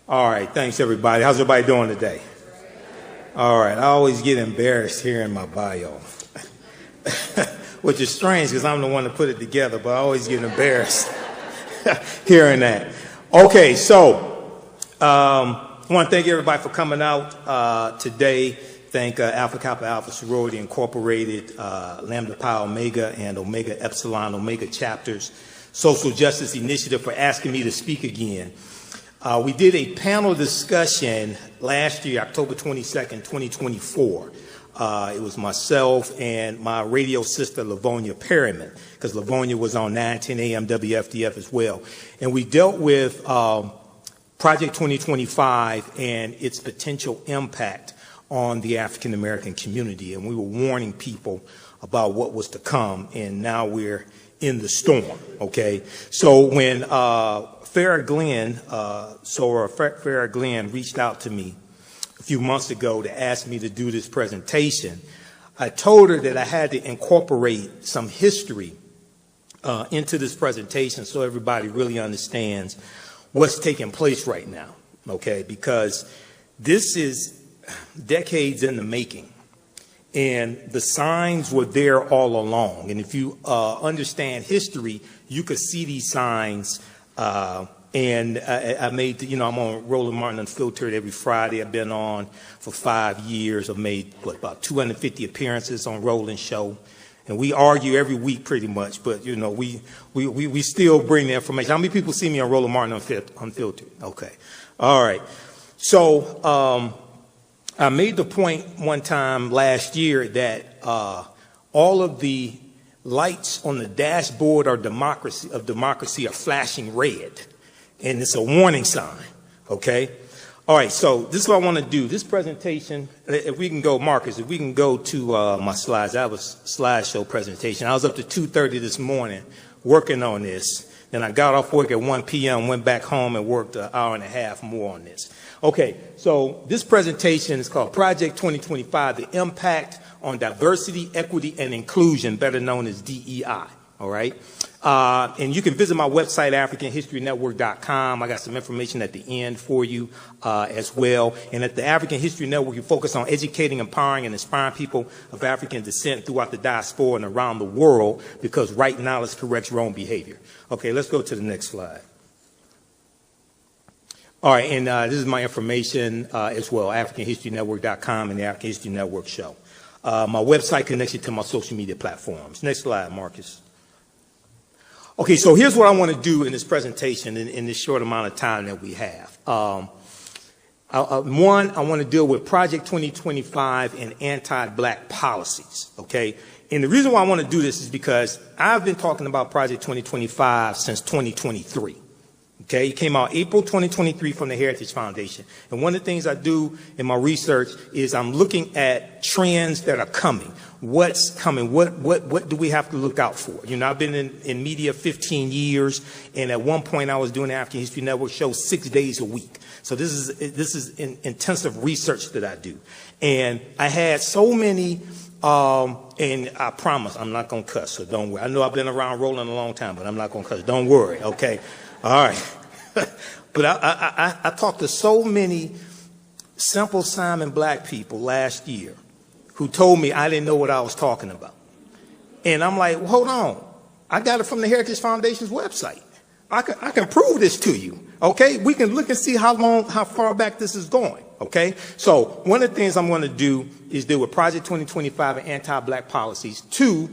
All right, thanks everybody. How's everybody doing today? All right, I always get embarrassed hearing my bio, which is strange because I'm the one that put it together, but I always get embarrassed hearing that. Okay, so I want to thank everybody for coming out today. Thank Alpha Kappa Alpha Sorority Incorporated, Lambda Pi Omega, and Omega Epsilon Omega chapters, Social Justice Initiative for asking me to speak again. We did a panel discussion last year, October 22nd, 2024. It was myself and my radio sister, Livonia Perryman, because Livonia was on 910 AM WFDF as well. And we dealt with Project 2025 and its potential impact on the African American community. And we were warning people about what was to come, and now we're in the storm, okay? So when Farrah Glenn reached out to me a few months ago to ask me to do this presentation, I told her that I had to incorporate some history into this presentation so everybody really understands what's taking place right now, okay? Because this is decades in the making, and the signs were there all along. And if you understand history, you could see these signs. And I made, I'm on Roland Martin Unfiltered every Friday. I've been on for 5 years. I've made, about 250 appearances on Roland Show. And we argue every week pretty much, but, we still bring the information. How many people see me on Roland Martin Unfiltered? Okay. All right. So I made the point one time last year that all of the lights on the dashboard of democracy are flashing red. And it's a warning sign, okay? All right, so this is what I want to do. This presentation, if we can go, Marcus, if we can go to my slides. I have a slideshow presentation. I was up to 2:30 this morning working on this. Then I got off work at 1 p.m., went back home and worked an hour and a half more on this. Okay, so this presentation is called Project 2025, the Impact on Diversity, Equity, and Inclusion, better known as DEI, all right? And you can visit my website, AfricanHistoryNetwork.com. I got some information at the end for you as well. And at the African History Network, you focus on educating, empowering, and inspiring people of African descent throughout the diaspora and around the world, because right knowledge corrects wrong behavior. Okay, let's go to the next slide. All right, and this is my information as well, AfricanHistoryNetwork.com and the African History Network show. My website connects you to my social media platforms. Next slide, Marcus. Okay, so here's what I want to do in this presentation in this short amount of time that we have. One, I want to deal with Project 2025 and anti-black policies, okay? And the reason why I want to do this is because I've been talking about Project 2025 since 2023. Okay, it came out April 2023 from the Heritage Foundation. And one of the things I do in my research is I'm looking at trends that are coming. What's coming? What do we have to look out for? I've been in media 15 years, and at one point I was doing the African History Network show 6 days a week. So this is intensive research that I do. And I had so many, and I promise I'm not going to cuss, so don't worry. I know I've been around Roland a long time, but I'm not going to cuss. Don't worry, okay? All right. But I talked to so many Simple Simon black people last year who told me I didn't know what I was talking about. And I'm like, well, hold on. I got it from the Heritage Foundation's website. I can prove this to you, okay? We can look and see how far back this is going, okay? So one of the things I'm going to do is deal with Project 2025 and anti-black policies. 2,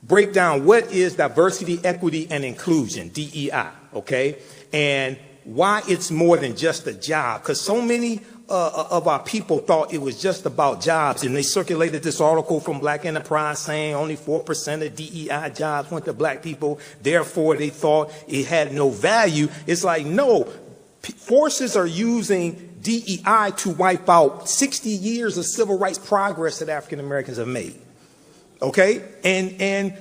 break down what is diversity, equity, and inclusion, DEI, okay? And why it's more than just a job, because so many of our people thought it was just about jobs, and they circulated this article from Black Enterprise saying only 4% of DEI jobs went to black people, therefore they thought it had no value. It's like, no, forces are using DEI to wipe out 60 years of civil rights progress that African Americans have made. Okay, and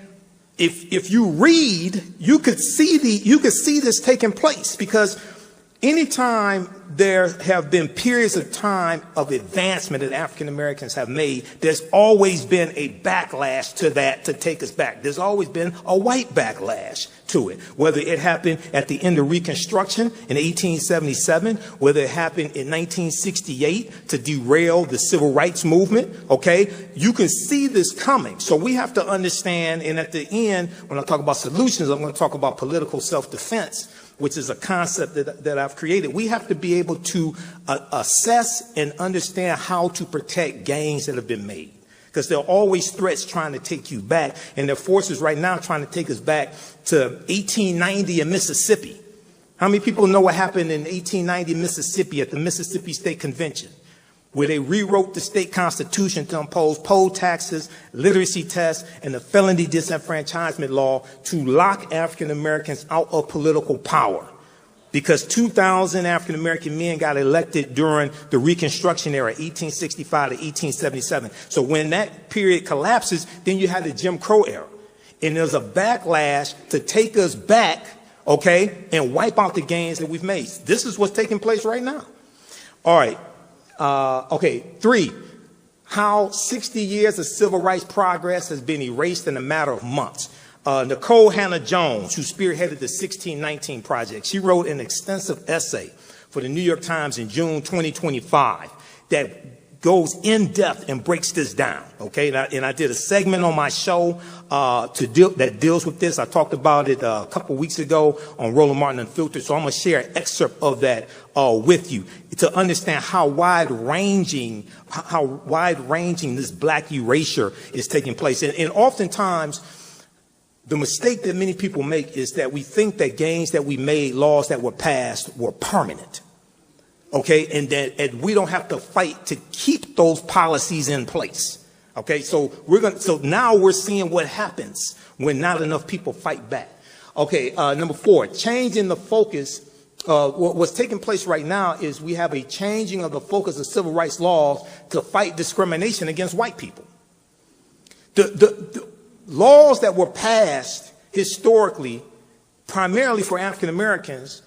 if you read, you could see this taking place, because Anytime there have been periods of time of advancement that African Americans have made, there's always been a backlash to that to take us back. There's always been a white backlash to it, whether it happened at the end of Reconstruction in 1877, whether it happened in 1968 to derail the civil rights movement, okay? You can see this coming. So we have to understand, and at the end, when I talk about solutions, I'm going to talk about political self-defense, which is a concept that I've created. We have to be able to assess and understand how to protect gains that have been made. Because there are always threats trying to take you back, and there are forces right now trying to take us back to 1890 in Mississippi. How many people know what happened in 1890 in Mississippi at the Mississippi State Convention, where they rewrote the state constitution to impose poll taxes, literacy tests, and the felony disenfranchisement law to lock African Americans out of political power? Because 2,000 African American men got elected during the Reconstruction era, 1865 to 1877. So when that period collapses, then you have the Jim Crow era. And there's a backlash to take us back, okay, and wipe out the gains that we've made. This is what's taking place right now. All right. Okay, 3, how 60 years of civil rights progress has been erased in a matter of months. Nicole Hannah-Jones, who spearheaded the 1619 Project, she wrote an extensive essay for the New York Times in June 2025 that goes in depth and breaks this down, okay? And I did a segment on my show that deals with this. I talked about it a couple weeks ago on Roland Martin Unfiltered, so I'm going to share an excerpt of that with you to understand how wide-ranging this black erasure is taking place. And oftentimes, the mistake that many people make is that we think that gains that we made, laws that were passed, were permanent. Okay, and we don't have to fight to keep those policies in place. Okay, so now we're seeing what happens when not enough people fight back. Okay, number 4, changing the focus. What's taking place right now is we have a changing of the focus of civil rights laws to fight discrimination against white people. The laws that were passed historically, primarily for African Americans,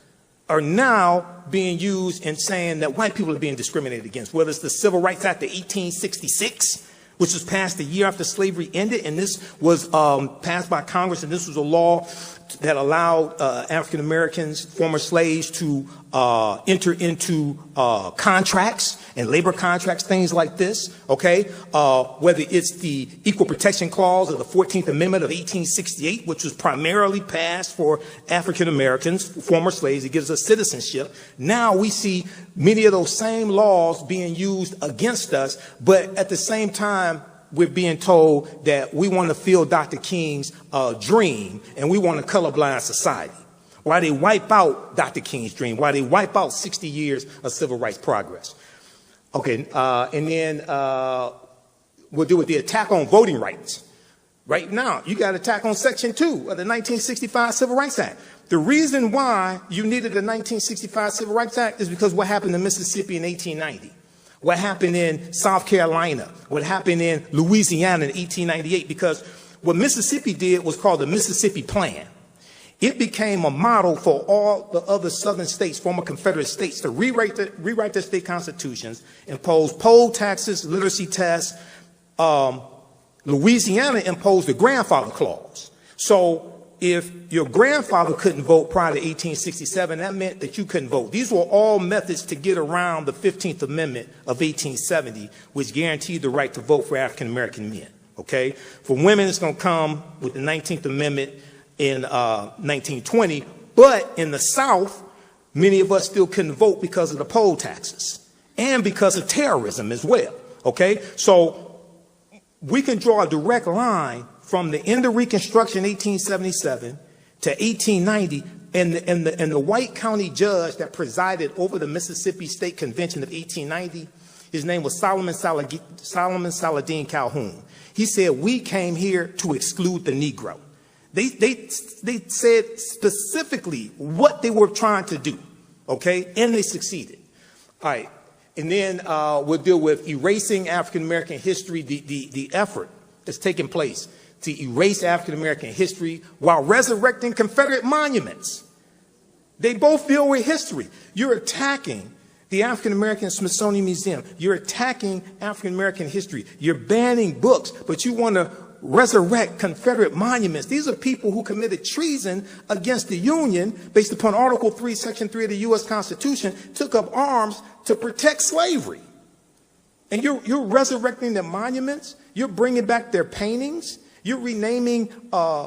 are now being used in saying that white people are being discriminated against, whether it's the Civil Rights Act of 1866, which was passed a year after slavery ended, and this was passed by Congress, and this was a law that allowed African Americans, former slaves, to enter into contracts and labor contracts, things like this, okay? Whether it's the Equal Protection Clause of the 14th Amendment of 1868, which was primarily passed for African Americans, former slaves, it gives us citizenship. Now we see many of those same laws being used against us, but at the same time, we're being told that we want to fill Dr. King's dream, and we want a colorblind society. Why they wipe out Dr. King's dream, why they wipe out 60 years of civil rights progress. Okay, and then we'll deal with the attack on voting rights. Right now, you got attack on Section 2 of the 1965 Civil Rights Act. The reason why you needed the 1965 Civil Rights Act is because what happened in Mississippi in 1890. What happened in South Carolina, what happened in Louisiana in 1898, because what Mississippi did was called the Mississippi Plan. It became a model for all the other southern states, former Confederate states, to rewrite their state constitutions, impose poll taxes, literacy tests. Louisiana imposed the grandfather clause. So if your grandfather couldn't vote prior to 1867, that meant that you couldn't vote. These were all methods to get around the 15th Amendment of 1870, which guaranteed the right to vote for African American men. Okay? For women, it's going to come with the 19th Amendment in 1920. But in the South, many of us still couldn't vote because of the poll taxes and because of terrorism as well. Okay? So we can draw a direct line from the end of Reconstruction, 1877, to 1890, and the white county judge that presided over the Mississippi State Convention of 1890, his name was Solomon Saladin Calhoun. He said, we came here to exclude the Negro. They said specifically what they were trying to do, okay, and they succeeded. All right, and then we'll deal with erasing African-American history, the effort that's taking place to erase African-American history while resurrecting Confederate monuments. They both deal with history. You're attacking the African American Smithsonian Museum. You're attacking African American history. You're banning books, but you want to resurrect Confederate monuments. These are people who committed treason against the Union based upon Article 3, Section 3 of the U.S. Constitution, took up arms to protect slavery. And you're resurrecting their monuments. You're bringing back their paintings. You're renaming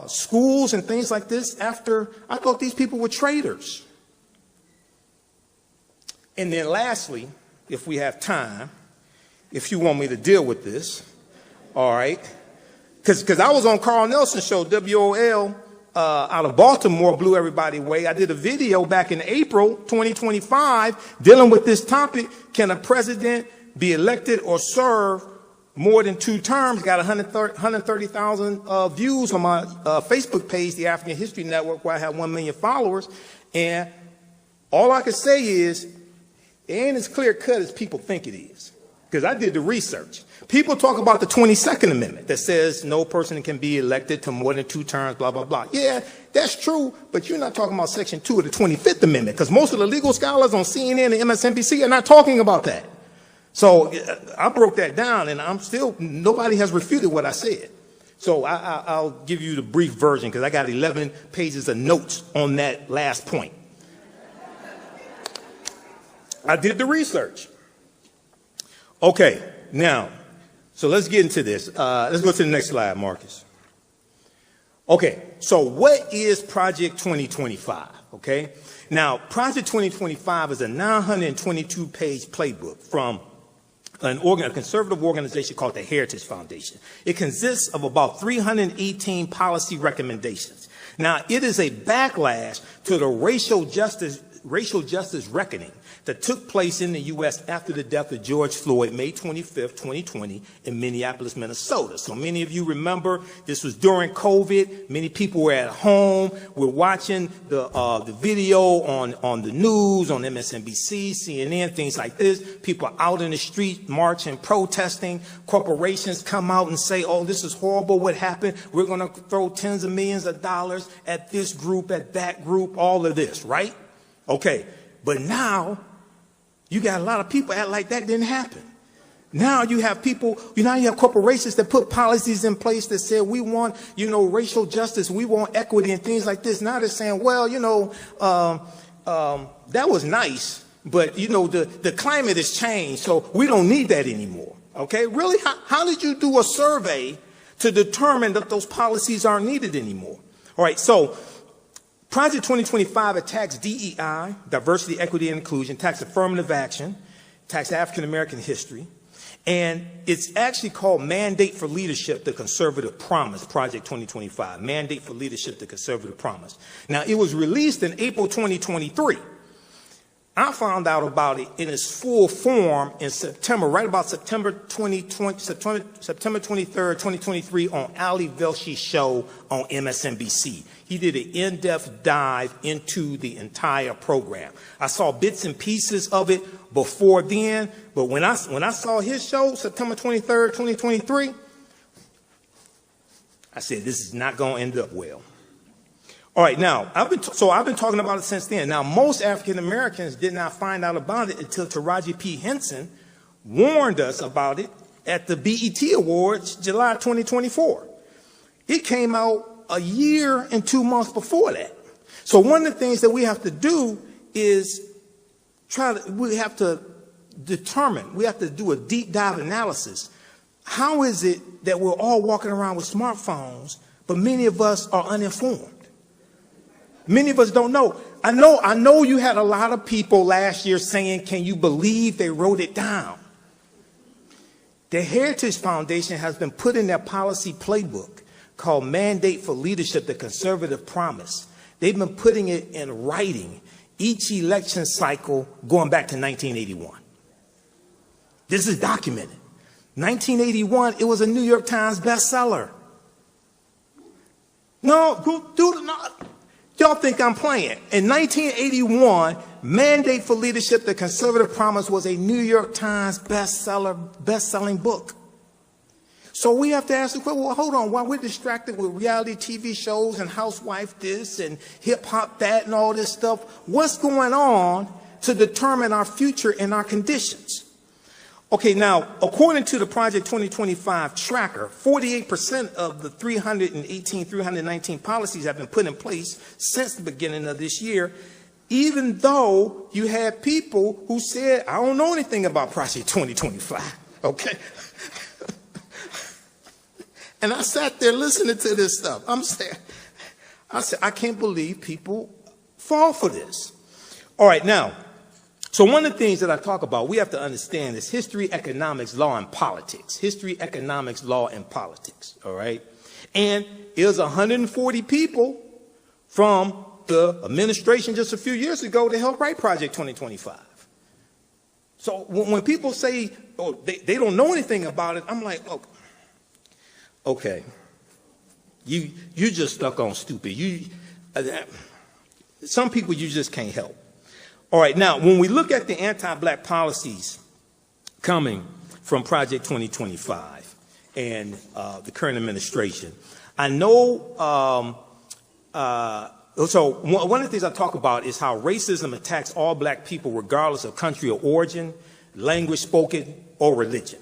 schools and things like this after, I thought these people were traitors. And then lastly, if we have time, if you want me to deal with this, all right, because I was on Carl Nelson's show, WOL, out of Baltimore, blew everybody away. I did a video back in April 2025 dealing with this topic. Can a president be elected or serve more than 2 terms? Got 130,000 views on my Facebook page, the African History Network, where I have 1 million followers. And all I can say is, it ain't as clear cut as people think it is. Because I did the research. People talk about the 22nd Amendment that says no person can be elected to more than 2 terms, blah, blah, blah. Yeah, that's true, but you're not talking about Section 2 of the 25th Amendment, because most of the legal scholars on CNN and MSNBC are not talking about that. So I broke that down, and nobody has refuted what I said. So I'll give you the brief version, because I got 11 pages of notes on that last point. I did the research. Okay, now, so let's get into this. Let's go to the next slide, Marcus. Okay, so what is Project 2025? Okay, now Project 2025 is a 922-page playbook from a conservative organization called the Heritage Foundation. It consists of about 318 policy recommendations. Now, it is a backlash to the racial justice reckoning that took place in the U.S. after the death of George Floyd, May 25th, 2020, in Minneapolis, Minnesota. So many of you remember this was during COVID. Many people were at home. We're watching the video on the news, on MSNBC, CNN, things like this. People are out in the street marching, protesting. Corporations come out and say, oh, this is horrible, what happened? We're going to throw tens of millions of dollars at this group, at that group, all of this, right? Okay, but now you got a lot of people act like that didn't happen. Now you have people, you have corporations that put policies in place that say we want, racial justice, we want equity and things like this. Now they're saying, well, that was nice, but the climate has changed, so we don't need that anymore. Okay, really? How did you do a survey to determine that those policies aren't needed anymore? All right, so Project 2025 attacks DEI, diversity, equity, and inclusion, attacks affirmative action, attacks African American history, and it's actually called Mandate for Leadership, the Conservative Promise, Project 2025, Mandate for Leadership, the Conservative Promise. Now, it was released in April 2023. I found out about it in its full form in September, right about September 23rd, 2023, on Ali Velshi's show on MSNBC. He did an in-depth dive into the entire program. I saw bits and pieces of it before then, but when I saw his show, September 23rd, 2023, I said, this is not going to end up well. All right, now, I've been talking about it since then. Now, most African Americans did not find out about it until Taraji P. Henson warned us about it at the BET Awards, July 2024. It came out a year and 2 months before that. So one of the things that we have to do is we have to do a deep dive analysis. How is it that we're all walking around with smartphones, but many of us are uninformed? Many of us don't know. I know you had a lot of people last year saying, can you believe they wrote it down? The Heritage Foundation has been put in their policy playbook called Mandate for Leadership, the Conservative Promise. They've been putting it in writing each election cycle going back to 1981. This is documented. 1981, it was a New York Times bestseller. No, y'all think I'm playing. In 1981, Mandate for Leadership, the Conservative Promise was a New York Times bestselling book. So we have to ask the question, well, hold on, while we're distracted with reality TV shows and housewife this and hip hop that and all this stuff, what's going on to determine our future and our conditions? Okay, now, according to the Project 2025 tracker, 48% of the 319 policies have been put in place since the beginning of this year, even though you had people who said, I don't know anything about Project 2025, okay? And I sat there listening to this stuff. I said, I can't believe people fall for this. All right, now, so one of the things that I talk about, we have to understand is history, economics, law, and politics. History, economics, law, and politics, all right? And it was 140 people from the administration just a few years ago to help write Project 2025. So when people say, oh, they don't know anything about it, I'm like, oh, okay, you just stuck on stupid. Some people you just can't help. All right, now, when we look at the anti-black policies coming from Project 2025 and the current administration, I know, so one of the things I talk about is how racism attacks all black people regardless of country or origin, language spoken, or religion.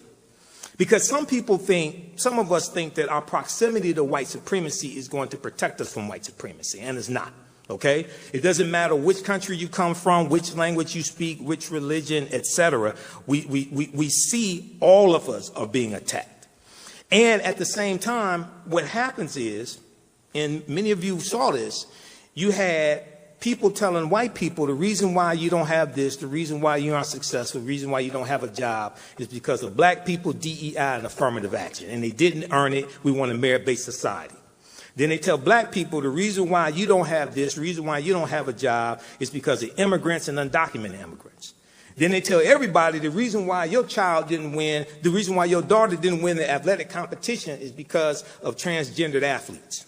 Because some of us think that our proximity to white supremacy is going to protect us from white supremacy, and it's not, okay? It doesn't matter which country you come from, which language you speak, which religion, etc. We see all of us are being attacked. And at the same time, what happens is, and many of you saw this, you had people telling white people the reason why you don't have this, the reason why you aren't successful, the reason why you don't have a job is because of black people, DEI, and affirmative action. And they didn't earn it. We want a merit-based society. Then they tell black people the reason why you don't have this, the reason why you don't have a job is because of immigrants and undocumented immigrants. Then they tell everybody the reason why your child didn't win, the reason why your daughter didn't win the athletic competition is because of transgendered athletes.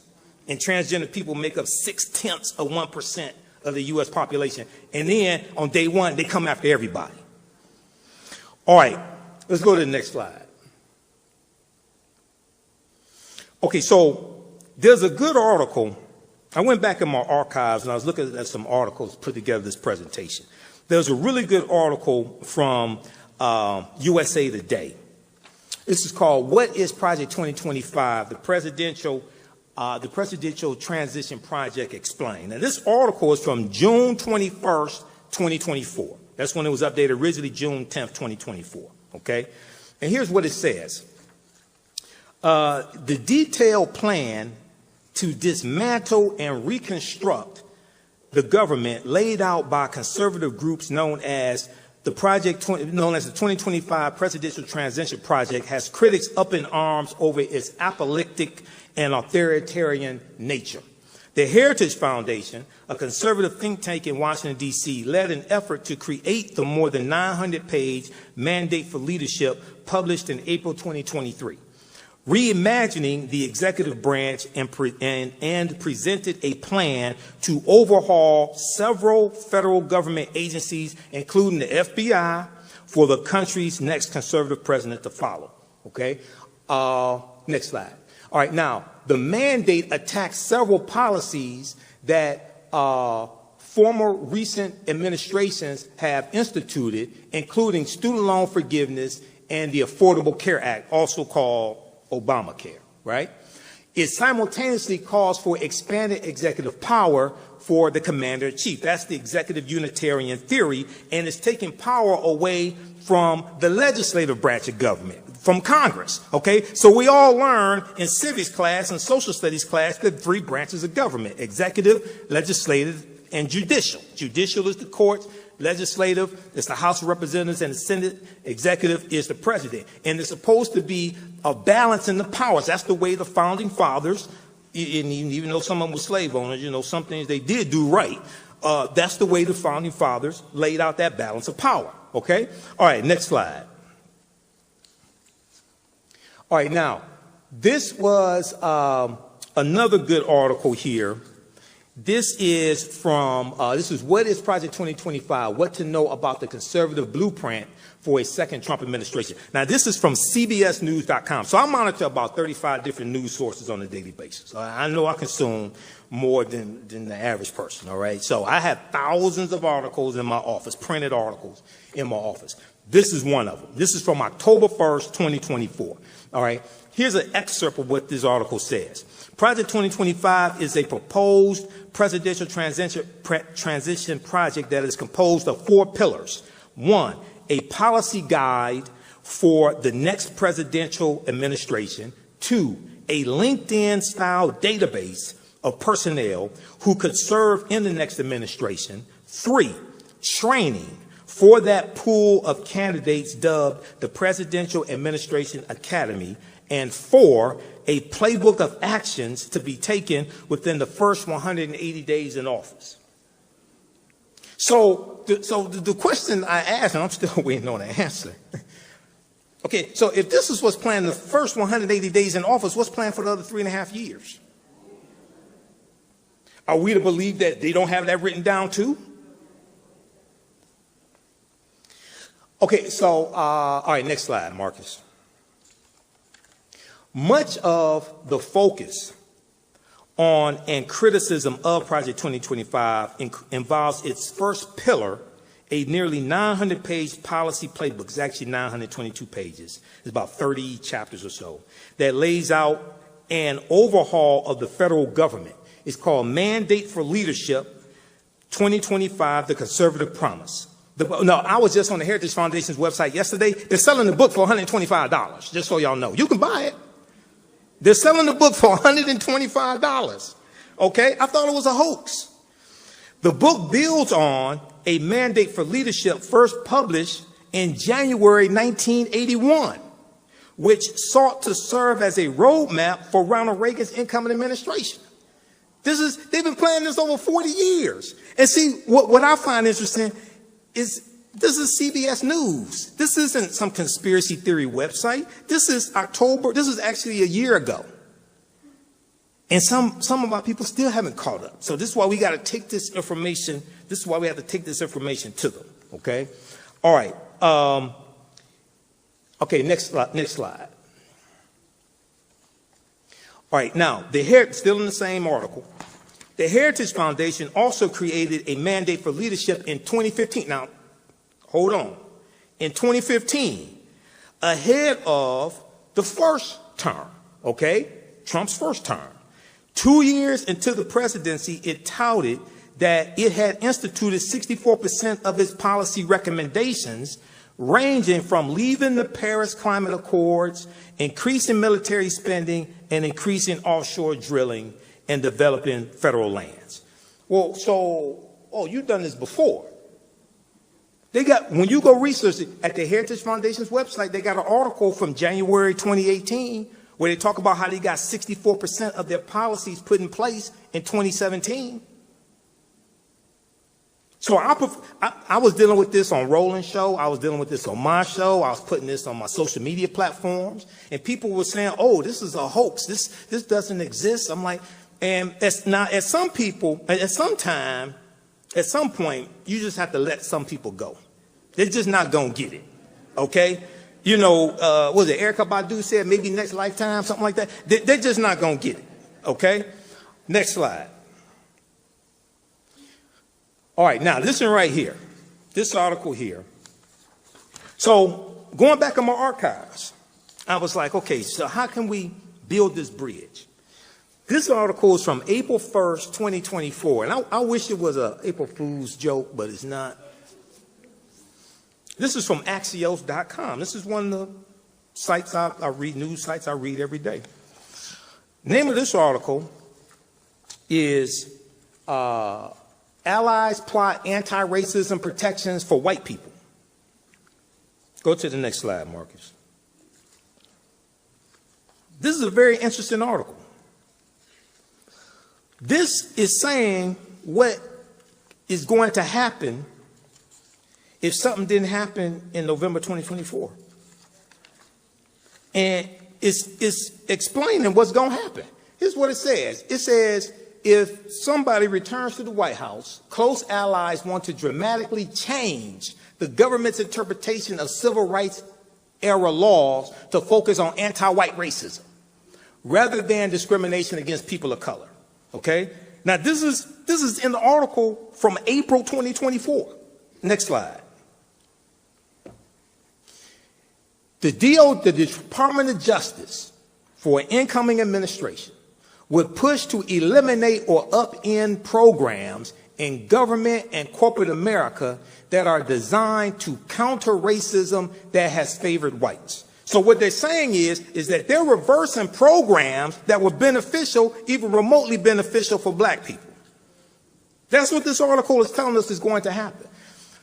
And transgender people make up 0.6% of the U.S. population. And then on day one, they come after everybody. All right, let's go to the next slide. Okay, so there's a good article. I went back in my archives and I was looking at some articles to put together this presentation. There's a really good article from USA Today. This is called What is Project 2025? The Presidential Transition Project Explained. Now, this article is from June 21st, 2024. That's when it was updated, originally June 10th, 2024, okay? And here's what it says. The detailed plan to dismantle and reconstruct the government laid out by conservative groups known as the 2025 Presidential Transition Project has critics up in arms over its apocalyptic and authoritarian nature. The Heritage Foundation, a conservative think tank in Washington, D.C., led an effort to create the more than 900-page Mandate for Leadership published in April 2023, reimagining the executive branch and presented a plan to overhaul several federal government agencies, including the FBI, for the country's next conservative president to follow. Okay? Next slide. All right, now, the mandate attacks several policies that former recent administrations have instituted, including student loan forgiveness and the Affordable Care Act, also called Obamacare, right? It simultaneously calls for expanded executive power for the commander-in-chief. That's the executive unitarian theory, and it's taking power away from the legislative branch of government, from Congress, okay? So we all learn in civics class and social studies class the three branches of government: executive, legislative, and judicial. Judicial is the courts. Legislative is the House of Representatives and the Senate. Executive is the president. And it's supposed to be a balance in the powers. That's the way the founding fathers, and even though some of them were slave owners, you know, some things they did do right. That's the way the founding fathers laid out that balance of power. Okay? All right, next slide. All right, now, this was another good article here. This is from, this is What is Project 2025? What to know about the conservative blueprint for a second Trump administration. Now, this is from CBSnews.com. So I monitor about 35 different news sources on a daily basis. I know I consume more than the average person, all right? So I have thousands of articles in my office, printed articles in my office. This is one of them. This is from October 1st, 2024, all right? Here's an excerpt of what this article says. Project 2025 is a proposed presidential transition project that is composed of 4 pillars. 1, a policy guide for the next presidential administration. 2, a LinkedIn-style database of personnel who could serve in the next administration. 3, training for that pool of candidates dubbed the Presidential Administration Academy. And 4, a playbook of actions to be taken within the first 180 days in office. So the question I asked, and I'm still waiting on an answer. Okay, so if this is what's planned the first 180 days in office, what's planned for the other 3.5 years? Are we to believe that they don't have that written down too? Okay, so, all right, next slide, Marcus. Much of the focus on and criticism of Project 2025 involves its first pillar, a nearly 900-page policy playbook. It's actually 922 pages. It's about 30 chapters or so that lays out an overhaul of the federal government. It's called Mandate for Leadership 2025, The Conservative Promise. No, I was just on the Heritage Foundation's website yesterday. They're selling the book for $125, just so y'all know. You can buy it. They're selling the book for $125. Okay? I thought it was a hoax. The book builds on a Mandate for Leadership first published in January 1981, which sought to serve as a roadmap for Ronald Reagan's incoming administration. They've been planning this over 40 years. And see, what I find interesting is this is CBS News. This isn't some conspiracy theory website. This is October. This is actually a year ago. And some of our people still haven't caught up. So this is why we got to take this information. This is why we have to take this information to them. Okay. All right. Okay. Next slide. All right. Now, still in the same article, the Heritage Foundation also created a Mandate for Leadership in 2015. Now, hold on. In 2015, ahead of the first term, okay? Trump's first term. 2 years into the presidency, it touted that it had instituted 64% of its policy recommendations, ranging from leaving the Paris Climate Accords, increasing military spending, and increasing offshore drilling and developing federal lands. Well, you've done this before. When you go research it at the Heritage Foundation's website, they got an article from January 2018 where they talk about how they got 64% of their policies put in place in 2017. So I was dealing with this on Roland's show. I was dealing with this on my show. I was putting this on my social media platforms. And people were saying, oh, this is a hoax. This doesn't exist. I'm like, and at some point, you just have to let some people go. They're just not going to get it. Okay? You know, what was it Erykah Badu said, maybe next lifetime, something like that? They're just not going to get it. Okay? Next slide. All right, now listen right here. This article here. So going back in my archives, I was like, okay, so how can we build this bridge? This article is from April 1st, 2024. And I wish it was an April Fool's joke, but it's not. This is from Axios.com. This is one of the sites I read, news sites I read every day. Name of this article is Allies Plot Anti-Racism Protections for White People. Go to the next slide, Marcus. This is a very interesting article. This is saying what is going to happen if something didn't happen in November 2024. And it's explaining what's going to happen. Here's what it says. It says if somebody returns to the White House, close allies want to dramatically change the government's interpretation of civil rights era laws to focus on anti-white racism rather than discrimination against people of color. Okay? Now, this is in the article from April 2024. Next slide. The Department of Justice for an incoming administration would push to eliminate or upend programs in government and corporate America that are designed to counter racism that has favored whites. So what they're saying is that they're reversing programs that were beneficial, even remotely beneficial for black people. That's what this article is telling us is going to happen.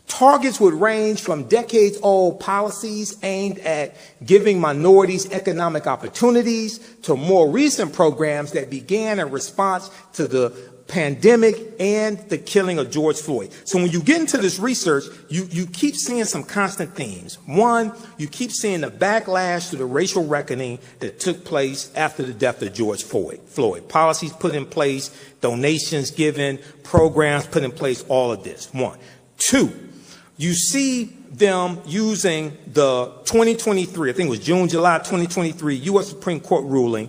Targets would range from decades-old policies aimed at giving minorities economic opportunities to more recent programs that began in response to the pandemic and the killing of George Floyd. So when you get into this research, you keep seeing some constant themes. One, you keep seeing the backlash to the racial reckoning that took place after the death of George Floyd. Policies put in place, donations given, programs put in place, all of this. One. Two, you see them using the 2023, I think it was June, July 2023 U.S. Supreme Court ruling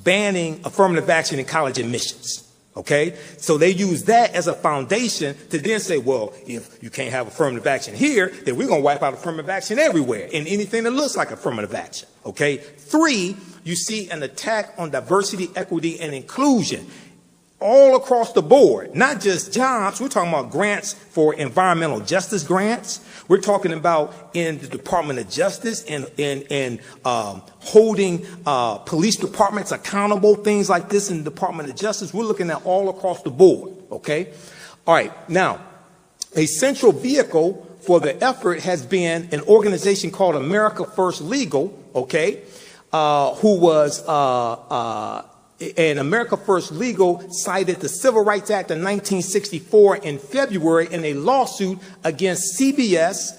banning affirmative action in college admissions. Okay? So they use that as a foundation to then say, well, if you can't have affirmative action here, then we're going to wipe out affirmative action everywhere and anything that looks like affirmative action. Okay? Three, you see an attack on diversity, equity, and inclusion all across the board, not just jobs. We're talking about grants for environmental justice grants. We're talking about in the Department of Justice and holding police departments accountable, things like this in the Department of Justice. We're looking at all across the board, okay? All right, now, a central vehicle for the effort has been an organization called America First Legal, okay, who was and America First Legal cited the Civil Rights Act of 1964 in February in a lawsuit against CBS,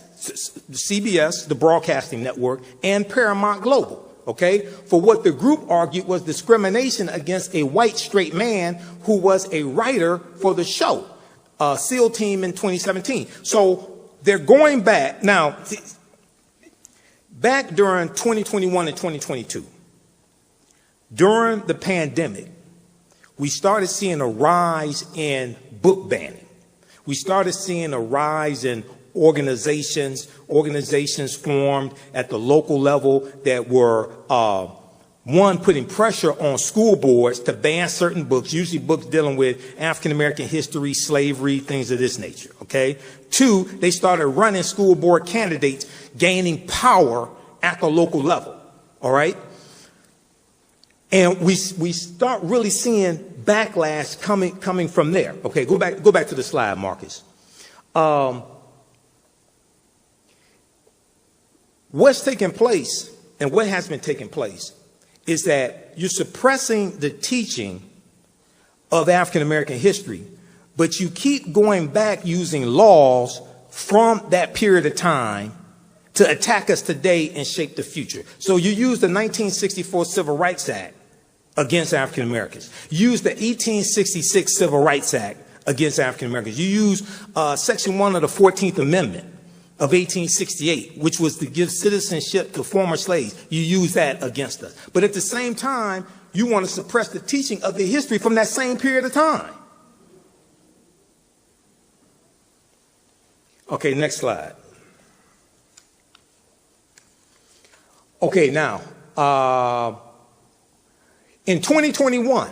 the broadcasting network, and Paramount Global, okay, for what the group argued was discrimination against a white straight man who was a writer for the show, SEAL Team in 2017. So they're going back. Now, back during 2021 and 2022, during the pandemic, we started seeing a rise in book banning. We started seeing a rise in organizations formed at the local level that were, one, putting pressure on school boards to ban certain books, usually books dealing with African-American history, slavery, things of this nature, okay? Two, they started running school board candidates, gaining power at the local level, all right? And we start really seeing backlash coming from there. Okay, go back to the slide, Marcus. What's taking place and what has been taking place is that you're suppressing the teaching of African American history, but you keep going back using laws from that period of time to attack us today and shape the future. So you use the 1964 Civil Rights Act against African Americans. You use the 1866 Civil Rights Act against African Americans. You use Section 1 of the 14th Amendment of 1868, which was to give citizenship to former slaves. You use that against us. But at the same time, you want to suppress the teaching of the history from that same period of time. Okay, next slide. Okay, now, in 2021,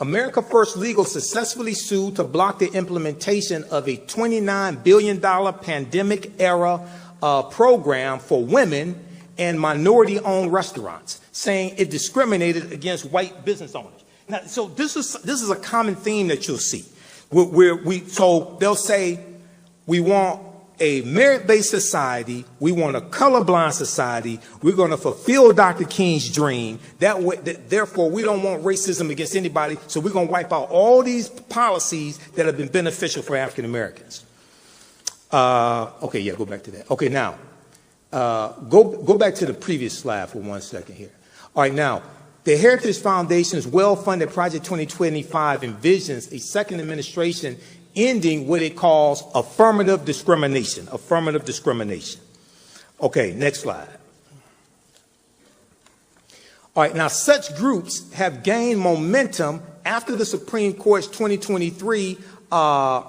America First Legal successfully sued to block the implementation of a $29 billion pandemic-era program for women and minority-owned restaurants, saying it discriminated against white business owners. Now, so this is a common theme that you'll see. So they'll say, we want a merit-based society, we want a colorblind society, we're going to fulfill Dr. King's dream, therefore we don't want racism against anybody, so we're going to wipe out all these policies that have been beneficial for African Americans. Okay, yeah, go back to that. Okay, now, go back to the previous slide for 1 second here. All right, now, The Heritage Foundation's well-funded Project 2025 envisions a second administration ending what it calls affirmative discrimination. Affirmative discrimination. Okay, next slide. All right, now such groups have gained momentum after the Supreme Court's 2023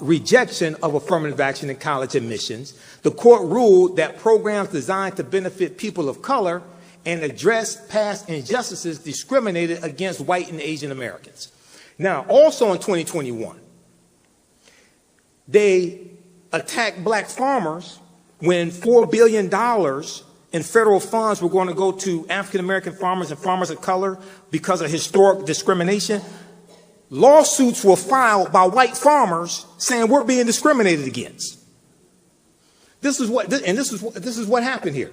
rejection of affirmative action in college admissions. The court ruled that programs designed to benefit people of color and address past injustices discriminated against white and Asian Americans. Now, also in 2021, they attacked black farmers when $4 billion in federal funds were going to go to African American farmers and farmers of color because of historic discrimination. Lawsuits were filed by white farmers saying we're being discriminated against. This is what happened here.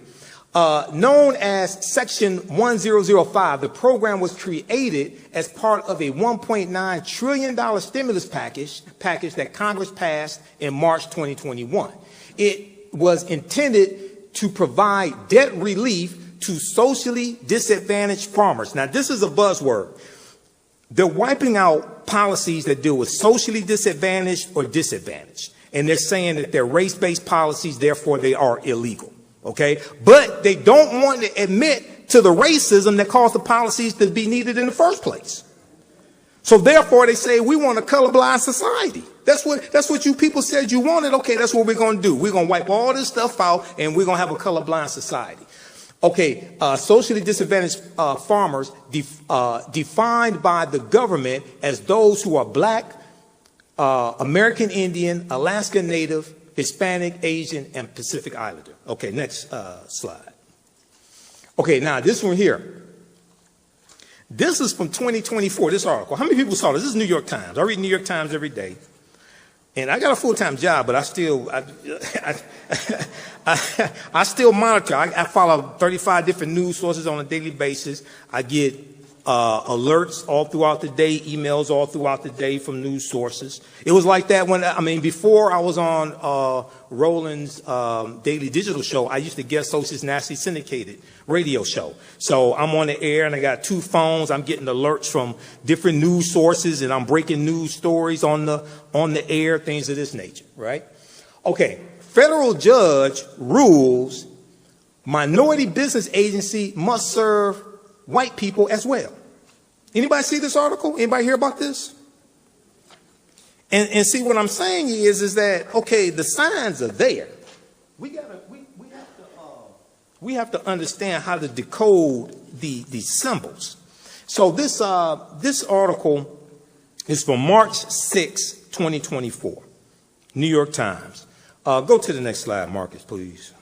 Known as Section 1005, the program was created as part of a $1.9 trillion stimulus package that Congress passed in March 2021. It was intended to provide debt relief to socially disadvantaged farmers. Now, this is a buzzword. They're wiping out policies that deal with socially disadvantaged or disadvantaged. And they're saying that they're race-based policies, therefore they are illegal. Okay, but they don't want to admit to the racism that caused the policies to be needed in the first place. So therefore they say we want a colorblind society. That's what you people said you wanted. Okay, that's what we're going to do. We're going to wipe all this stuff out and we're going to have a colorblind society. Okay, socially disadvantaged farmers defined by the government as those who are black, American Indian, Alaska Native, Hispanic, Asian, and Pacific Islander. Okay, next slide. Okay, now this one here. This is from 2024, this article. How many people saw this? This is New York Times. I read New York Times every day. And I got a full-time job, but I still monitor. I follow 35 different news sources on a daily basis. I get alerts all throughout the day, emails all throughout the day from news sources. It was like that before I was on Roland's daily digital show, I used to guest host his nationally syndicated radio show. So I'm on the air and I got 2 phones. I'm getting alerts from different news sources and I'm breaking news stories on the air, things of this nature, right? Okay, federal judge rules minority business agency must serve white people as well. Anybody see this article? Anybody hear about this? And see what I'm saying is that, okay, the signs are there. We have to understand how to decode the symbols. So this article is from March 6, 2024, New York Times. Go to the next slide, Marcus, please.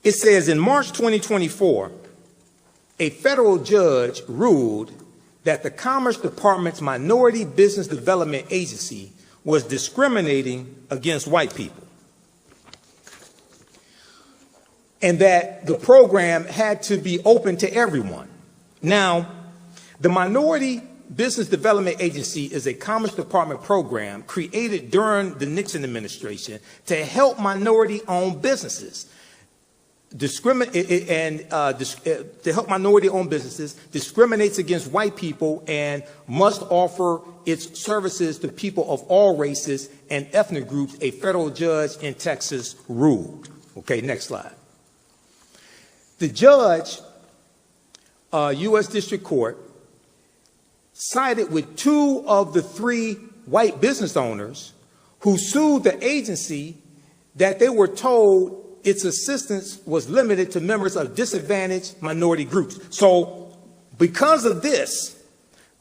It says in March 2024, a federal judge ruled that the Commerce Department's Minority Business Development Agency was discriminating against white people, and that the program had to be open to everyone. Now, the Minority Business Development Agency is a Commerce Department program created during the Nixon administration to help minority-owned businesses. To help minority-owned businesses, discriminates against white people and must offer its services to people of all races and ethnic groups, a federal judge in Texas ruled. Okay, next slide. The judge, U.S. District Court, sided with 2 of the 3 white business owners who sued the agency that they were told its assistance was limited to members of disadvantaged minority groups. So because of this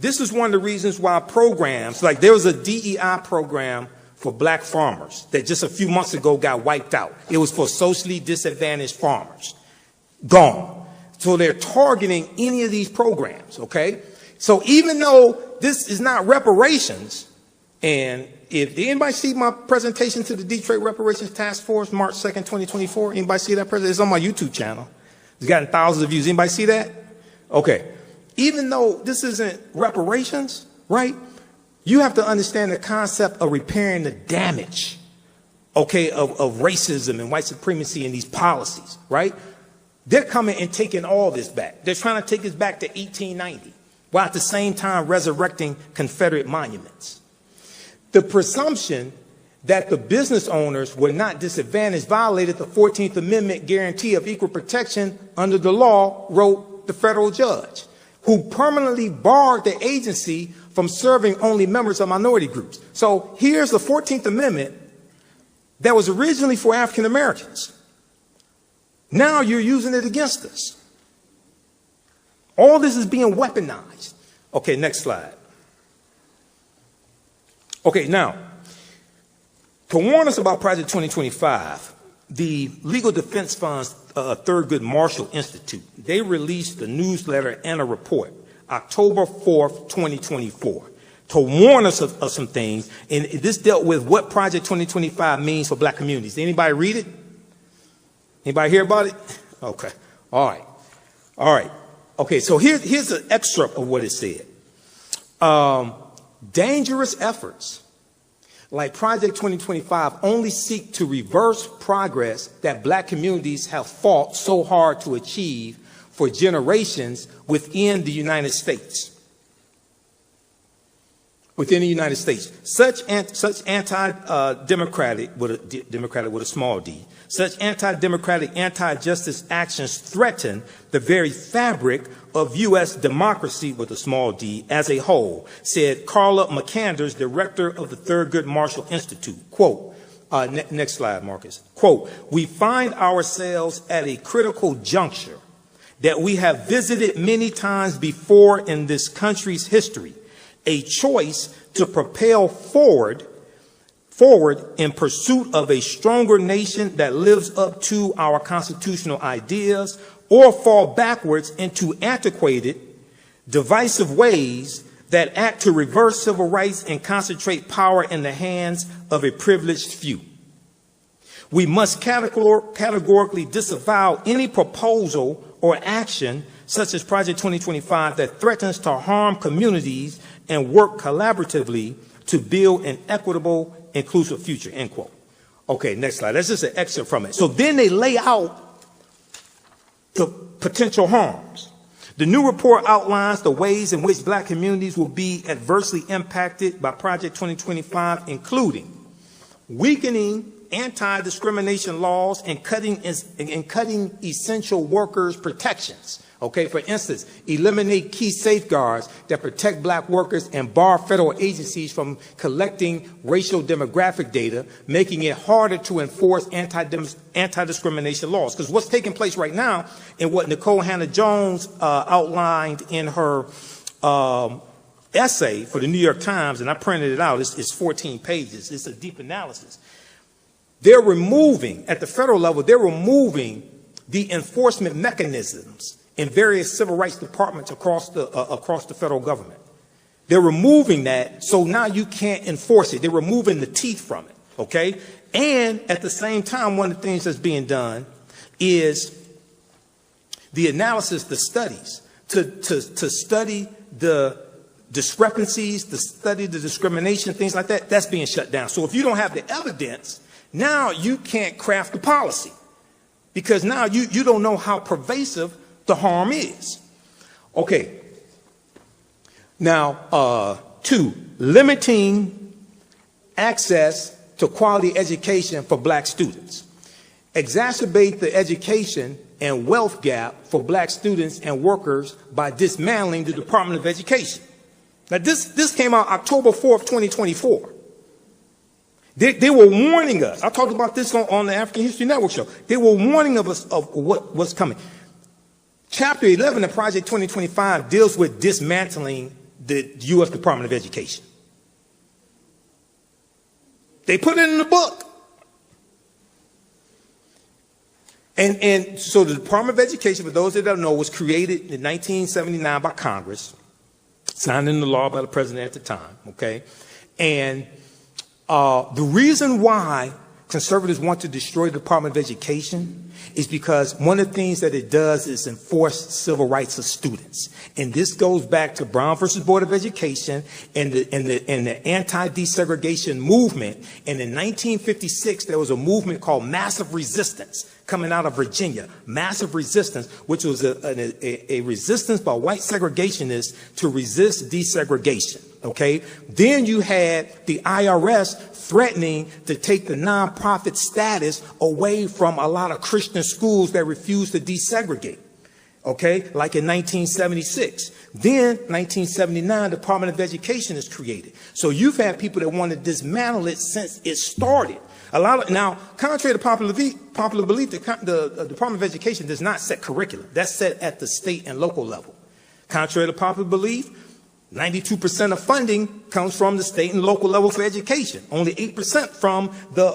is one of the reasons why programs, like there was a DEI program for black farmers that just a few months ago got wiped out. It was for socially disadvantaged farmers. Gone. So they're targeting any of these programs, okay? So even though this is not reparations, and if anybody see my presentation to the Detroit Reparations Task Force, March 2nd, 2024, anybody see that presentation? It's on my YouTube channel. It's gotten thousands of views. Anybody see that? Okay. Even though this isn't reparations, right? You have to understand the concept of repairing the damage, okay, of racism and white supremacy and these policies, right? They're coming and taking all this back. They're trying to take us back to 1890, while at the same time resurrecting Confederate monuments. The presumption that the business owners were not disadvantaged violated the 14th Amendment guarantee of equal protection under the law, wrote the federal judge, who permanently barred the agency from serving only members of minority groups. So here's the 14th Amendment that was originally for African Americans. Now you're using it against us. All this is being weaponized. Okay, next slide. Okay, now, to warn us about Project 2025, the Legal Defense Fund's Thurgood Marshall Institute, they released a newsletter and a report, October 4th, 2024, to warn us of some things. And this dealt with what Project 2025 means for black communities. Anybody read it? Anybody hear about it? Okay. All right. All right. Okay, so here's an excerpt of what it said. Dangerous efforts like Project 2025 only seek to reverse progress that black communities have fought so hard to achieve for generations within the United States. Within the United States, such anti-democratic, democratic with a small d, such anti-democratic, anti-justice actions threaten the very fabric of U.S. democracy with a small d as a whole, said Carla McCanders, director of the Thurgood Marshall Institute. Quote, next slide, Marcus. Quote, we find ourselves at a critical juncture that we have visited many times before in this country's history. A choice to propel forward in pursuit of a stronger nation that lives up to our constitutional ideas, or fall backwards into antiquated, divisive ways that act to reverse civil rights and concentrate power in the hands of a privileged few. We must categorically disavow any proposal or action such as Project 2025 that threatens to harm communities and work collaboratively to build an equitable, inclusive future, end quote. Okay, next slide. That's just an excerpt from it. So then they lay out the potential harms. The new report outlines the ways in which black communities will be adversely impacted by Project 2025, including weakening anti-discrimination laws and cutting essential workers' protections. Okay, for instance, eliminate key safeguards that protect black workers and bar federal agencies from collecting racial demographic data, making it harder to enforce anti-discrimination laws. Because what's taking place right now, and what Nicole Hannah-Jones outlined in her essay for the New York Times, and I printed it out, it's 14 pages, it's a deep analysis. They're removing, at the federal level, they're removing the enforcement mechanisms in various civil rights departments across the federal government. They're removing that, so now you can't enforce it. They're removing the teeth from it, okay? And at the same time, one of the things that's being done is the analysis, the studies, to study the discrepancies, to study the discrimination, things like that, that's being shut down. So if you don't have the evidence, now you can't craft the policy, because now you don't know how pervasive the harm is. Okay. Now, 2, limiting access to quality education for black students. Exacerbate the education and wealth gap for black students and workers by dismantling the Department of Education. Now, this came out October 4th, 2024. They were warning us. I talked about this on the African History Network show. They were warning of us of what's coming. Chapter 11 of Project 2025 deals with dismantling the U.S. Department of Education. They put it in the book. And so the Department of Education, for those that don't know, was created in 1979 by Congress, signed into law by the president at the time, okay? And the reason why conservatives want to destroy the Department of Education is because one of the things that it does is enforce civil rights of students. And this goes back to Brown versus Board of Education and the anti-desegregation movement. And in 1956, there was a movement called Massive Resistance coming out of Virginia. Massive Resistance, which was a resistance by white segregationists to resist desegregation. Okay? Then you had the IRS threatening to take the nonprofit status away from a lot of Christian schools that refused to desegregate. Okay, like in 1976. Then 1979, the Department of Education is created. So you've had people that want to dismantle it since it started. Now, contrary to popular belief, the Department of Education does not set curriculum. That's set at the state and local level. Contrary to popular belief, 92% of funding comes from the state and local level for education. Only 8% from the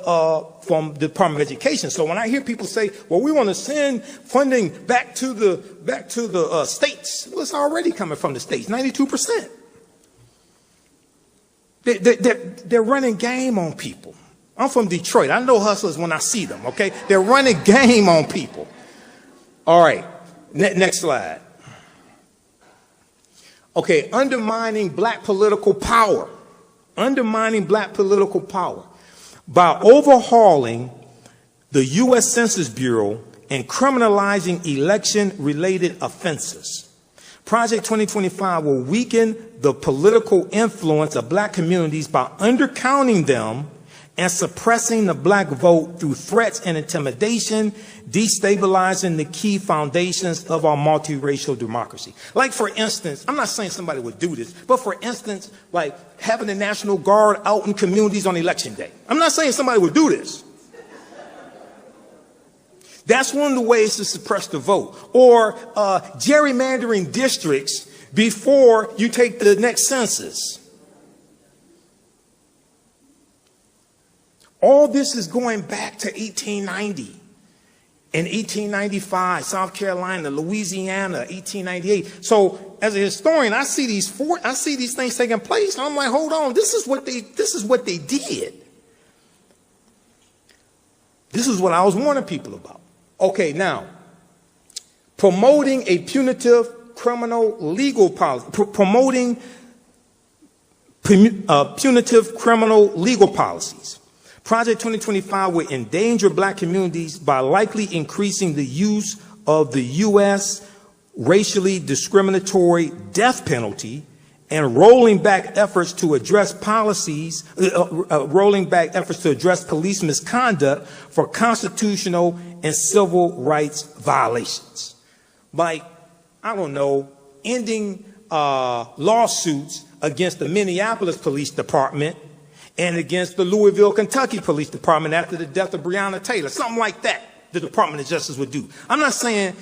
Department of Education. So when I hear people say, "Well, we want to send funding back to the states," well, it's already coming from the states. 92%. They're running game on people. I'm from Detroit. I know hustlers when I see them. Okay, they're running game on people. All right, next slide. Okay, undermining black political power. Undermining black political power by overhauling the U.S. Census Bureau and criminalizing election-related offenses. Project 2025 will weaken the political influence of black communities by undercounting them and suppressing the black vote through threats and intimidation, destabilizing the key foundations of our multiracial democracy. Like, for instance, I'm not saying somebody would do this, but for instance, like having the National Guard out in communities on election day. I'm not saying somebody would do this. That's one of the ways to suppress the vote. Or gerrymandering districts before you take the next census. All this is going back to 1890 and 1895, South Carolina, Louisiana, 1898. So as a historian, I see these things taking place, and I'm like, hold on, this is what they did. This is what I was warning people about. Okay, now, promoting a punitive criminal legal policy, punitive criminal legal policies. Project 2025 will endanger black communities by likely increasing the use of the U.S. racially discriminatory death penalty and rolling back efforts to address police misconduct for constitutional and civil rights violations. Like, I don't know, ending lawsuits against the Minneapolis Police Department and against the Louisville, Kentucky Police Department after the death of Breonna Taylor. Something like that the Department of Justice would do. I'm not saying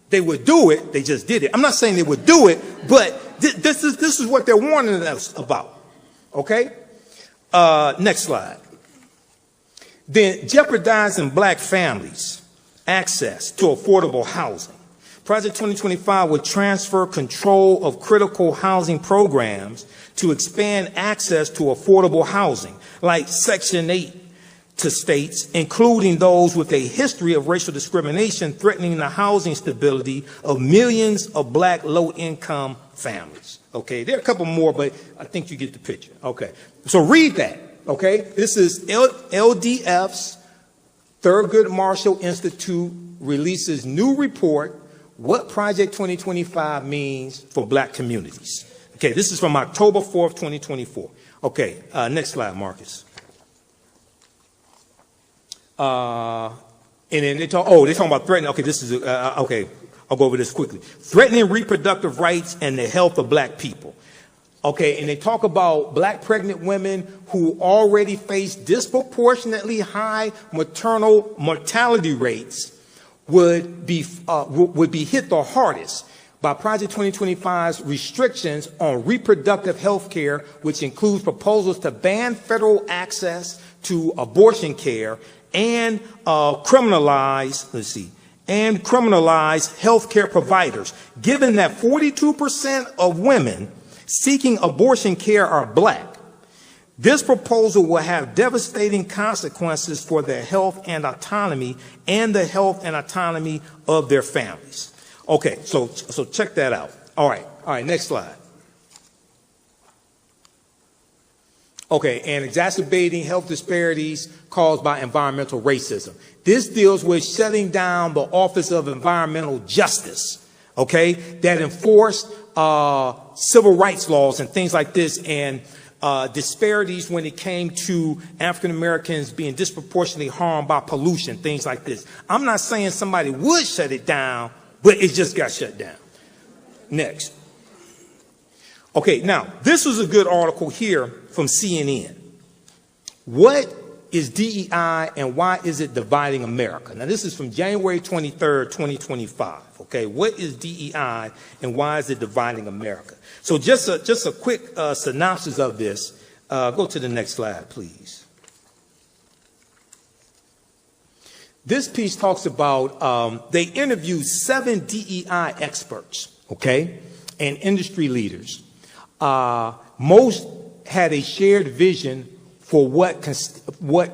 they would do it, they just did it. I'm not saying they would do it, but this is what they're warning us about. Okay? Next slide. Then jeopardizing black families' access to affordable housing. Project 2025 would transfer control of critical housing programs to expand access to affordable housing, like Section 8 to states, including those with a history of racial discrimination threatening the housing stability of millions of black low-income families. Okay, there are a couple more, but I think you get the picture. Okay, so read that. Okay, this is LDF's Thurgood Marshall Institute releases new report, What Project 2025 Means for Black Communities. Okay, this is from October 4th, 2024. Okay, next slide, Marcus. And then they're talking about threatening. Okay, this is, okay, I'll go over this quickly. Threatening reproductive rights and the health of black people. Okay, and they talk about black pregnant women who already face disproportionately high maternal mortality rates would be hit the hardest by Project 2025's restrictions on reproductive health care, which includes proposals to ban federal access to abortion care and criminalize health care providers. Given that 42% of women seeking abortion care are black, This proposal will have devastating consequences for their health and autonomy and the health and autonomy of their families. Okay, so check that out. All right, next slide. Okay, and exacerbating health disparities caused by environmental racism. This deals with shutting down the Office of Environmental Justice, okay, that enforced civil rights laws and things like this, and disparities when it came to African Americans being disproportionately harmed by pollution, things like this. I'm not saying somebody would shut it down, but it just got shut down. Next. Okay, now, this was a good article here from CNN. What is DEI and why is it dividing America? Now, this is from January 23rd, 2025. Okay, what is DEI and why is it dividing America? So just a quick synopsis of this. Go to the next slide, please. This piece talks about, they interviewed 7 DEI experts, okay, and industry leaders. Most had a shared vision for what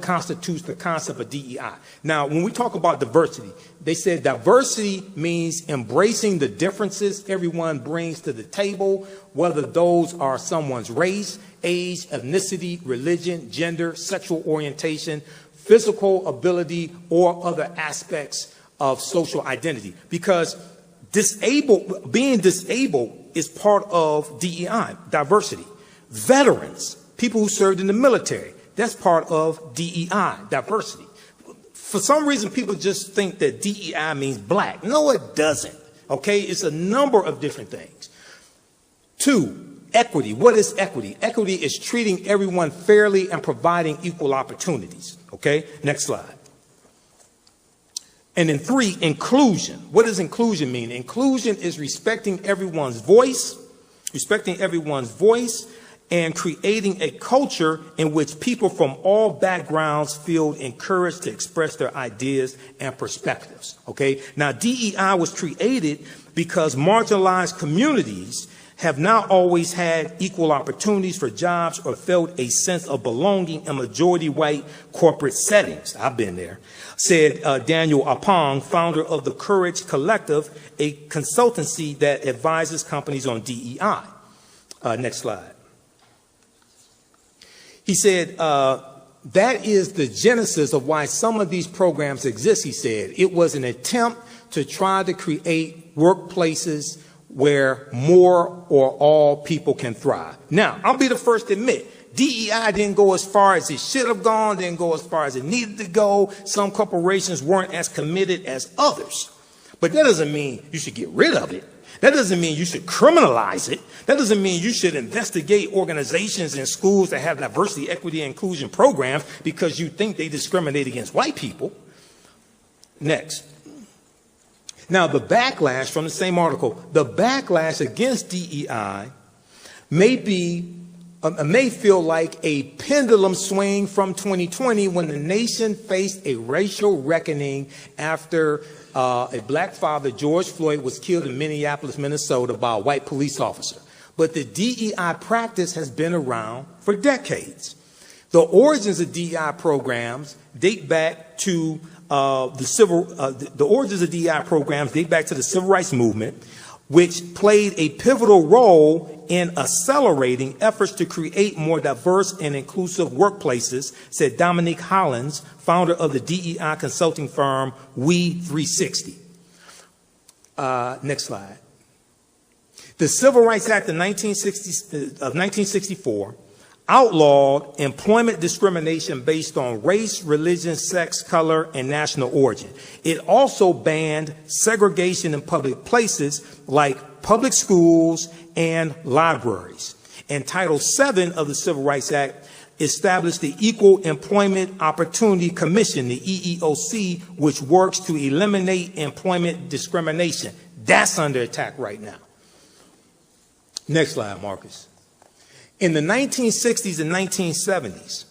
constitutes the concept of DEI. Now, when we talk about diversity, they said diversity means embracing the differences everyone brings to the table, whether those are someone's race, age, ethnicity, religion, gender, sexual orientation, physical ability, or other aspects of social identity. Because being disabled is part of DEI, diversity. Veterans, people who served in the military, that's part of DEI, diversity. For some reason, people just think that DEI means black. No, it doesn't. Okay, it's a number of different things. 2, equity. What is equity? Equity is treating everyone fairly and providing equal opportunities. Okay, next slide. And then 3, inclusion. What does inclusion mean? Inclusion is respecting everyone's voice, and creating a culture in which people from all backgrounds feel encouraged to express their ideas and perspectives. Okay, now DEI was created because marginalized communities have not always had equal opportunities for jobs or felt a sense of belonging in majority white corporate settings. I've been there, said Daniel Apong, founder of the Courage Collective, a consultancy that advises companies on DEI. Next slide. He said, that is the genesis of why some of these programs exist, he said. It was an attempt to try to create workplaces where more or all people can thrive. Now, I'll be the first to admit, DEI didn't go as far as it should have gone, didn't go as far as it needed to go. Some corporations weren't as committed as others. But that doesn't mean you should get rid of it. That doesn't mean you should criminalize it. That doesn't mean you should investigate organizations and schools that have diversity, equity, and inclusion programs because you think they discriminate against white people. Next. Now, the backlash from the same article, the backlash against DEI may feel like a pendulum swing from 2020 when the nation faced a racial reckoning after a black father, George Floyd, was killed in Minneapolis, Minnesota by a white police officer. But the DEI practice has been around for decades. The origins of DEI programs date back to the origins of DEI programs date back to the Civil Rights Movement, which played a pivotal role in accelerating efforts to create more diverse and inclusive workplaces, said Dominique Hollins, founder of the DEI consulting firm We360. Next slide. The Civil Rights Act of 1964 outlawed employment discrimination based on race, religion, sex, color, and national origin. It also banned segregation in public places like public schools and libraries. And Title VII of the Civil Rights Act established the Equal Employment Opportunity Commission, the EEOC, which works to eliminate employment discrimination. That's under attack right now. Next slide, Marcus. In the 1960s and 1970s,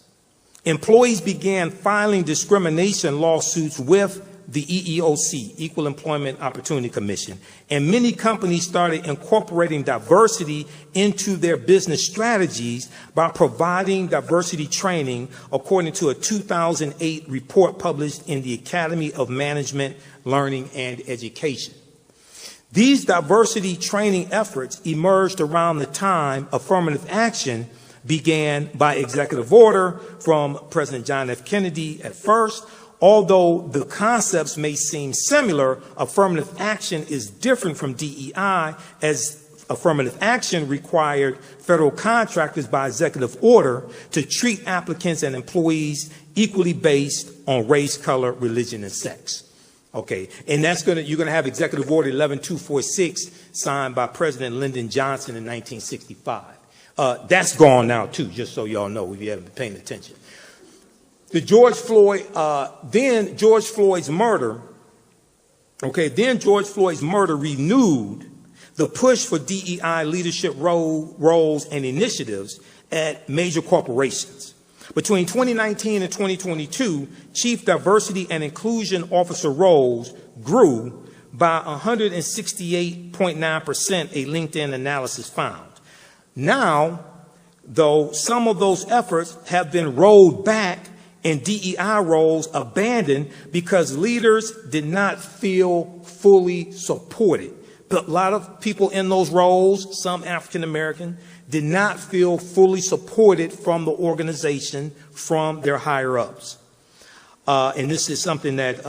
employees began filing discrimination lawsuits with the EEOC, Equal Employment Opportunity Commission, and many companies started incorporating diversity into their business strategies by providing diversity training, according to a 2008 report published in the Academy of Management, Learning, and Education. These diversity training efforts emerged around the time affirmative action began by executive order from President John F. Kennedy at first. Although the concepts may seem similar, affirmative action is different from DEI, as affirmative action required federal contractors by executive order to treat applicants and employees equally based on race, color, religion, and sex. Okay, and you're gonna have Executive Order 11246 signed by President Lyndon Johnson in 1965. That's gone now too, just so y'all know if you haven't been paying attention. Then George Floyd's murder renewed the push for DEI leadership roles and initiatives at major corporations. Between 2019 and 2022, Chief Diversity and Inclusion Officer roles grew by 168.9%, a LinkedIn analysis found. Now, though, some of those efforts have been rolled back and DEI roles abandoned because leaders did not feel fully supported. But a lot of people in those roles, some African American, did not feel fully supported from the organization, from their higher ups. And this is something that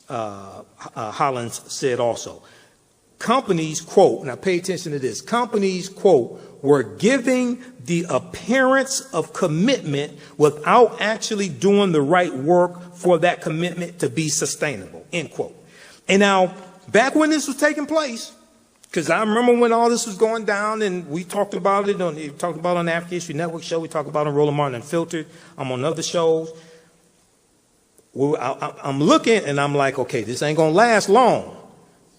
Hollins said also. Companies, quote, now pay attention to this, companies, quote, were giving the appearance of commitment without actually doing the right work for that commitment to be sustainable, end quote. And now, back when this was taking place, because I remember when all this was going down, and we talked about it on the African History Network show, we talked about it on Roland Martin Unfiltered, I'm on other shows. I'm looking and I'm like, okay, this ain't gonna last long.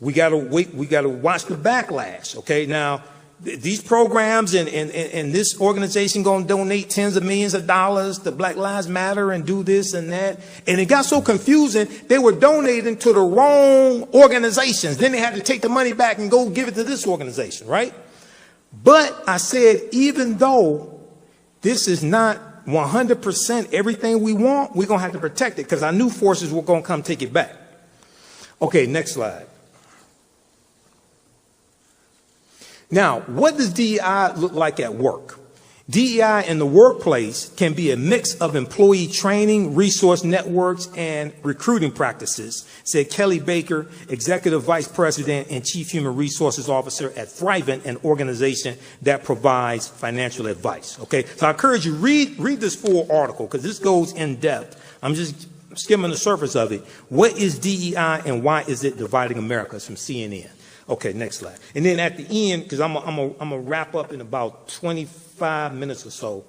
We gotta wait, we gotta watch the backlash. Okay, now these programs and this organization gonna donate tens of millions of dollars to Black Lives Matter and do this and that. And it got so confusing, they were donating to the wrong organizations. Then they had to take the money back and go give it to this organization, right? But I said, even though this is not 100% everything we want, we're gonna have to protect it, because I knew forces were gonna come take it back. Okay, next slide. Now, what does DEI look like at work? DEI in the workplace can be a mix of employee training, resource networks, and recruiting practices, said Kelly Baker, Executive Vice President and Chief Human Resources Officer at Thrivent, an organization that provides financial advice. Okay, so I encourage you, read this full article, because this goes in depth. I'm just skimming the surface of it. What is DEI and why is it dividing America? It's from CNN. Okay, next slide. And then at the end, because I'm gonna wrap up in about 25 minutes or so,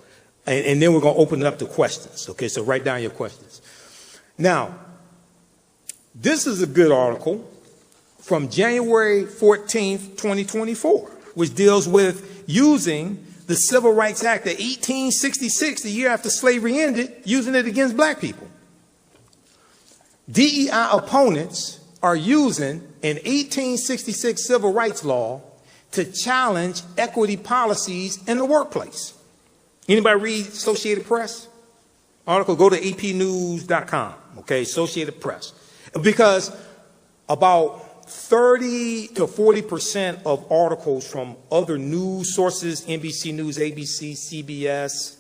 and then we're gonna open it up to questions. Okay, so write down your questions. Now, this is a good article from January 14th, 2024, which deals with using the Civil Rights Act of 1866, the year after slavery ended, using it against black people. DEI opponents are using an 1866 civil rights law to challenge equity policies in the workplace. Anybody read Associated Press? Article, go to apnews.com, okay, Associated Press. Because about 30 to 40% of articles from other news sources, NBC News, ABC, CBS,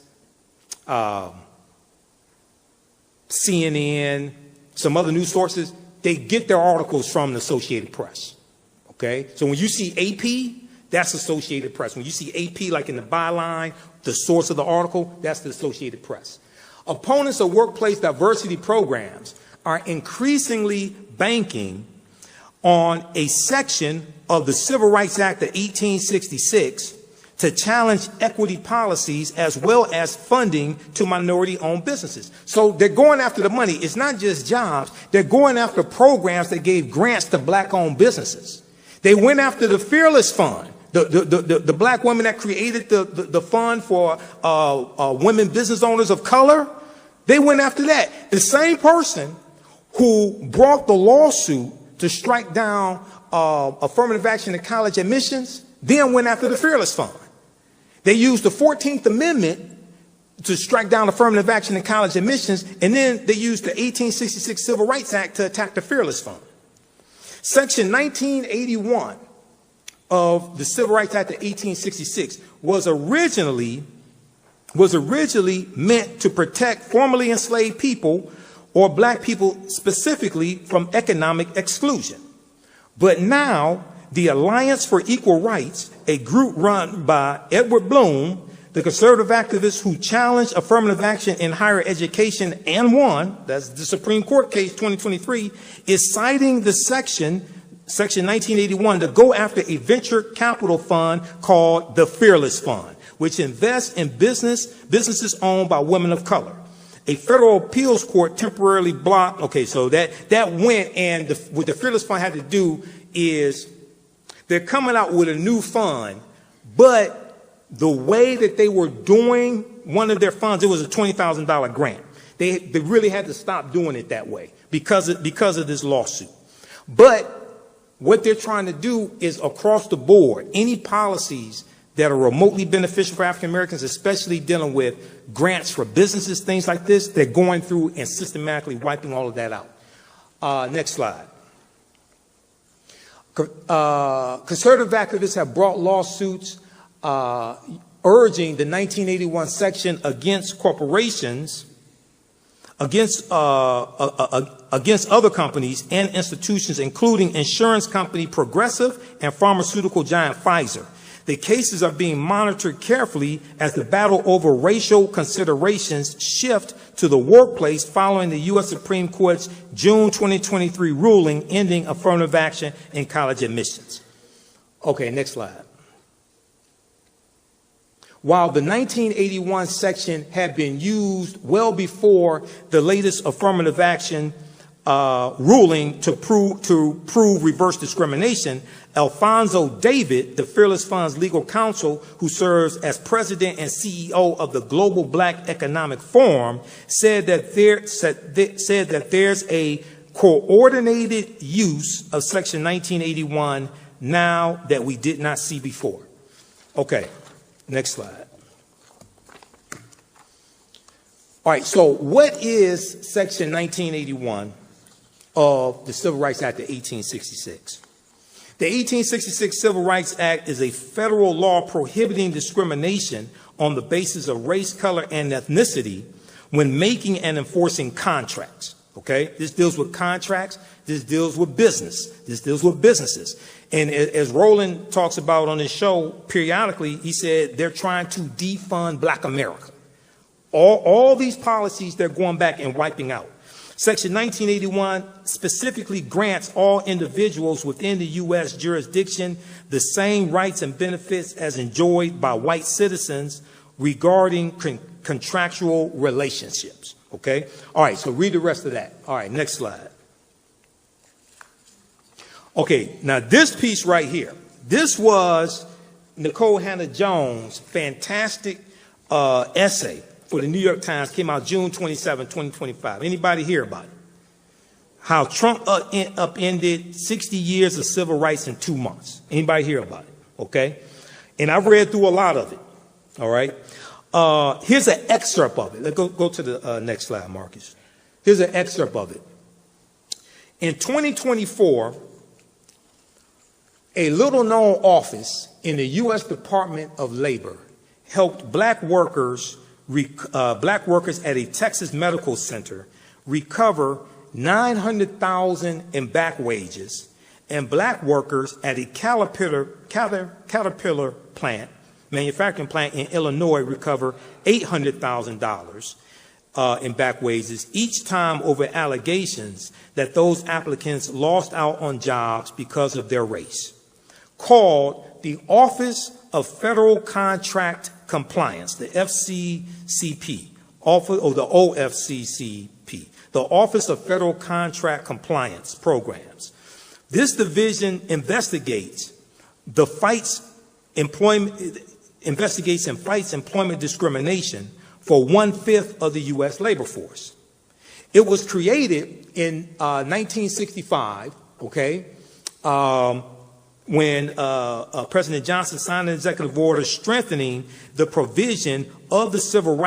CNN, some other news sources, they get their articles from the Associated Press, okay? So when you see AP, that's Associated Press. When you see AP, like in the byline, the source of the article, that's the Associated Press. Opponents of workplace diversity programs are increasingly banking on a section of the Civil Rights Act of 1866 to challenge equity policies as well as funding to minority-owned businesses. So they're going after the money. It's not just jobs. They're going after programs that gave grants to black-owned businesses. They went after the Fearless Fund, the black women that created the fund for women business owners of color. They went after that. The same person who brought the lawsuit to strike down affirmative action in college admissions, then went after the Fearless Fund. They used the 14th Amendment to strike down affirmative action in college admissions, and then they used the 1866 Civil Rights Act to attack the Fearless Fund. Section 1981 of the Civil Rights Act of 1866 was originally meant to protect formerly enslaved people, or black people specifically, from economic exclusion. But now, the Alliance for Equal Rights, a group run by Edward Bloom, the conservative activist who challenged affirmative action in higher education and won, that's the Supreme Court case 2023, is citing the Section 1981 to go after a venture capital fund called the Fearless Fund, which invests in businesses owned by women of color. A federal appeals court temporarily blocked. Okay, so that went, and what the Fearless Fund had to do is they're coming out with a new fund, but the way that they were doing one of their funds, it was a $20,000 grant. They really had to stop doing it that way because of this lawsuit. But what they're trying to do is across the board, any policies that are remotely beneficial for African Americans, especially dealing with grants for businesses, things like this, they're going through and systematically wiping all of that out. Next slide. Conservative activists have brought lawsuits urging the 1981 section against corporations, against other companies and institutions, including insurance company Progressive and pharmaceutical giant Pfizer. The cases are being monitored carefully as the battle over racial considerations shift to the workplace following the U.S. Supreme Court's June 2023 ruling ending affirmative action in college admissions. Okay, next slide. While the 1981 section had been used well before the latest affirmative action ruling to prove reverse discrimination, Alfonso David, the Fearless Fund's legal counsel, who serves as president and CEO of the Global Black Economic Forum, said that there's a coordinated use of Section 1981 now that we did not see before. Okay, next slide. All right, so what is Section 1981 of the Civil Rights Act of 1866? The 1866 Civil Rights Act is a federal law prohibiting discrimination on the basis of race, color, and ethnicity when making and enforcing contracts. Okay, this deals with contracts. This deals with business. This deals with businesses. And as Roland talks about on his show periodically, he said they're trying to defund Black America. All these policies they're going back and wiping out. Section 1981 specifically grants all individuals within the U.S. jurisdiction the same rights and benefits as enjoyed by white citizens regarding contractual relationships. Okay? All right, so read the rest of that. All right, next slide. Okay, now this piece right here, this was Nicole Hannah-Jones' fantastic essay for the New York Times, came out June 27, 2025. Anybody hear about it? How Trump upended 60 years of civil rights in 2 months. Anybody hear about it? Okay? And I've read through a lot of it. All right? Here's an excerpt of it. Let's go to the next slide, Marcus. Here's an excerpt of it. In 2024, a little-known office in the U.S. Department of Labor helped black workers at a Texas medical center recover $900,000 in back wages, and black workers at a Caterpillar manufacturing plant in Illinois recover $800,000 in back wages each time over allegations that those applicants lost out on jobs because of their race. Called the Office of Federal Contract Compliance, the FCCP, or the OFCCP, the Office of Federal Contract Compliance Programs. This division investigates and fights employment discrimination for 1/5 of the U.S. labor force. It was created in 1965, okay, when President Johnson signed an executive order strengthening the provision of the Civil Rights